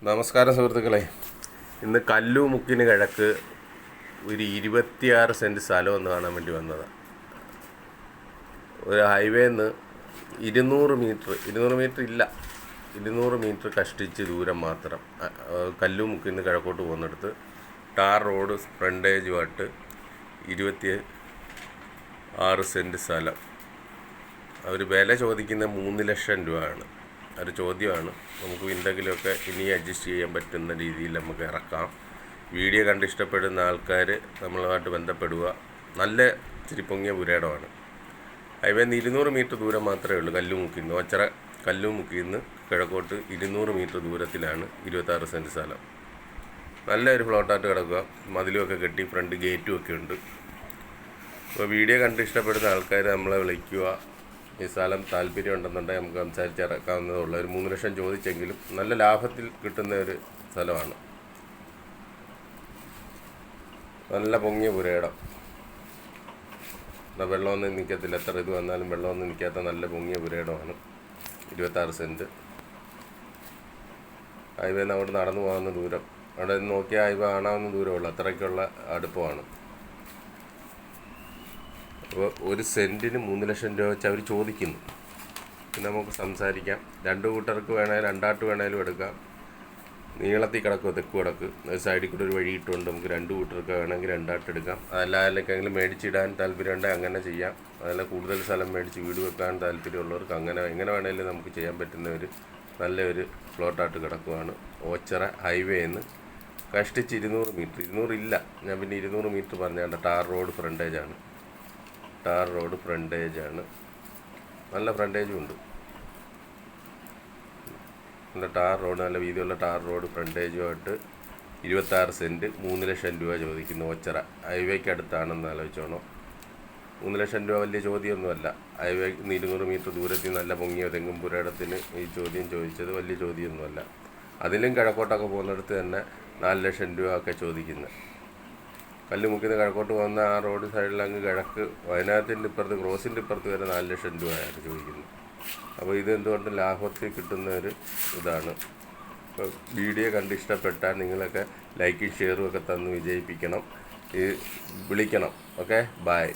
നമസ്കാരം സുഹൃത്തുക്കളെ. ഇന്ന് കല്ലുമുക്കിന് കിഴക്ക് ഒരു 26 സെൻറ്റ് സ്ഥലം ഒന്ന് കാണാൻ വേണ്ടി വന്നതാണ്. ഒരു ഹൈവേന്ന് 200 മീറ്റർ കഷ്ടിച്ച് ദൂരം മാത്രം കല്ലുമുക്കിന് കിഴക്കോട്ട് പോകുന്നിടത്ത് ടാർ റോഡ് ഫ്രണ്ടേജുമായിട്ട് 26 സെൻറ്റ് സ്ഥലം. അവർ വില ചോദിക്കുന്ന 3 ലക്ഷം രൂപയാണ്. ഒരു ചോദ്യമാണ്. നമുക്ക് എന്തെങ്കിലുമൊക്കെ ഇനി അഡ്ജസ്റ്റ് ചെയ്യാൻ പറ്റുന്ന രീതിയിൽ നമുക്ക് ഇറക്കാം. വീഡിയോ കണ്ട് ഇഷ്ടപ്പെടുന്ന ആൾക്കാർ നമ്മളുമായിട്ട് ബന്ധപ്പെടുക. നല്ല ചിരിപ്പൊങ്ങിയ പുരയിടമാണ്. ഹൈവേന്ന് 200 മീറ്റർ ദൂരം മാത്രമേ ഉള്ളൂ. കല്ലുമുക്കിന്ന് കിഴക്കോട്ട് 200 മീറ്റർ ദൂരത്തിലാണ് 26 സെൻറ്റ് സ്ഥലം. നല്ലൊരു പ്ലോട്ടായിട്ട് കിടക്കുക. മതിലുമൊക്കെ കെട്ടി ഫ്രണ്ട് ഗേറ്റും ഒക്കെ ഉണ്ട്. അപ്പോൾ വീഡിയോ കണ്ട് ഇഷ്ടപ്പെടുന്ന ആൾക്കാർ നമ്മളെ വിളിക്കുക. ഈ സ്ഥലം താല്പര്യം ഉണ്ടെന്നുണ്ടെങ്കിൽ നമുക്ക് സംസാരിച്ചിറക്കാവുന്നതുള്ള ഒരു 3 ലക്ഷം ചോദിച്ചെങ്കിലും നല്ല ലാഭത്തിൽ കിട്ടുന്ന ഒരു സ്ഥലമാണ്. നല്ല പൊങ്ങിയ പുരയിടം. വെള്ളമൊന്നും നിൽക്കത്തില്ല. എത്ര ഇത് വന്നാലും വെള്ളമൊന്നും നിൽക്കാത്ത നല്ല പൊങ്ങിയ പുരയിടമാണ്. 26 സെൻറ്റ്. ഹൈവേന്ന് അവിടെ നടന്നു പോകാവുന്ന ദൂരം, അവിടെ നോക്കിയാൽ ഹൈവേ കാണാവുന്ന ദൂരമുള്ളൂ. അത്രയ്ക്കുള്ള അടുപ്പമാണ്. അപ്പോൾ ഒരു സെൻറ്റിന് 3 ലക്ഷം രൂപ വെച്ച് അവർ ചോദിക്കുന്നു. പിന്നെ നമുക്ക് സംസാരിക്കാം. 2 കൂട്ടർക്ക് വേണമെങ്കിൽ 2 ആട്ട് വേണമെങ്കിലും എടുക്കാം. നീളത്തിൽ കിടക്കുക, തെക്ക് കിടക്ക്. സൈഡിൽ കൂടെ ഒരു വഴി ഇട്ടുകൊണ്ട് നമുക്ക് 2 കൂട്ടർക്ക് വേണമെങ്കിൽ 2 ആട്ട് എടുക്കാം. അതല്ല ആരെങ്കിലും മേടിച്ചിടാൻ താല്പര്യമുണ്ടെങ്കിൽ അങ്ങനെ ചെയ്യാം. അതല്ല കൂടുതൽ സ്ഥലം മേടിച്ച് വീട് വെക്കാൻ താല്പര്യമുള്ളവർക്ക് എങ്ങനെ വേണമെങ്കിലും നമുക്ക് ചെയ്യാൻ പറ്റുന്ന ഒരു നല്ലൊരു പ്ലോട്ടായിട്ട് കിടക്കുകയാണ്. ഓച്ചിറ ഹൈവേന്ന് കഷ്ടിച്ച് 200 മീറ്റർ. 200 ഇല്ല, ഞാൻ പിന്നെ 200 മീറ്റർ പറഞ്ഞാണ്ട് ടാർ റോഡ് ഫ്രണ്ടേജാണ്. നല്ല ഫ്രണ്ടേജും ഉണ്ട്. നല്ല ടാർ റോഡ്, നല്ല വീതിയുള്ള ടാർ റോഡ് ഫ്രണ്ടേജുമായിട്ട് 26 സെൻറ്റ് 3 ലക്ഷം രൂപ ചോദിക്കുന്നു. ഓച്ചിറ ഹൈവേക്ക് അടുത്താണെന്ന് ആലോചിച്ചോണോ. 3 ലക്ഷം രൂപ വലിയ ചോദ്യമൊന്നുമല്ല. ഹൈവേക്ക് 200 മീറ്റർ ദൂരത്തിൽ നല്ല പൊങ്ങിയ തെങ്ങും പുരയിടത്തിന് ഈ ചോദ്യം ചോദിച്ചത് വലിയ ചോദ്യമൊന്നുമല്ല. അതിലും കിഴക്കോട്ടൊക്കെ പോകുന്നിടത്ത് തന്നെ 4 ലക്ഷം രൂപ ഒക്കെ ചോദിക്കുന്നത്. കല്ലുമുക്കിന്ന് കിഴക്കോട്ട് പോകുന്ന ആ റോഡ് സൈഡിൽ അങ്ങ് കിഴക്ക് വയനാട്ടിൻ്റെ ഇപ്പുറത്ത് ക്രോസിൻ്റെ ഇപ്പുറത്ത് വരെ 4 ലക്ഷം രൂപയാണ് ചോദിക്കുന്നത്. അപ്പോൾ ഇത് എന്തുകൊണ്ടും ലാഭത്തിൽ കിട്ടുന്ന ഒരു ഇതാണ്. ഇപ്പോൾ വീഡിയോ കണ്ട് ഇഷ്ടപ്പെട്ടാൽ നിങ്ങളൊക്കെ ലൈക്കും ഷെയറും ഒക്കെ തന്ന് വിജയിപ്പിക്കണം. വിളിക്കണം. Okay, by.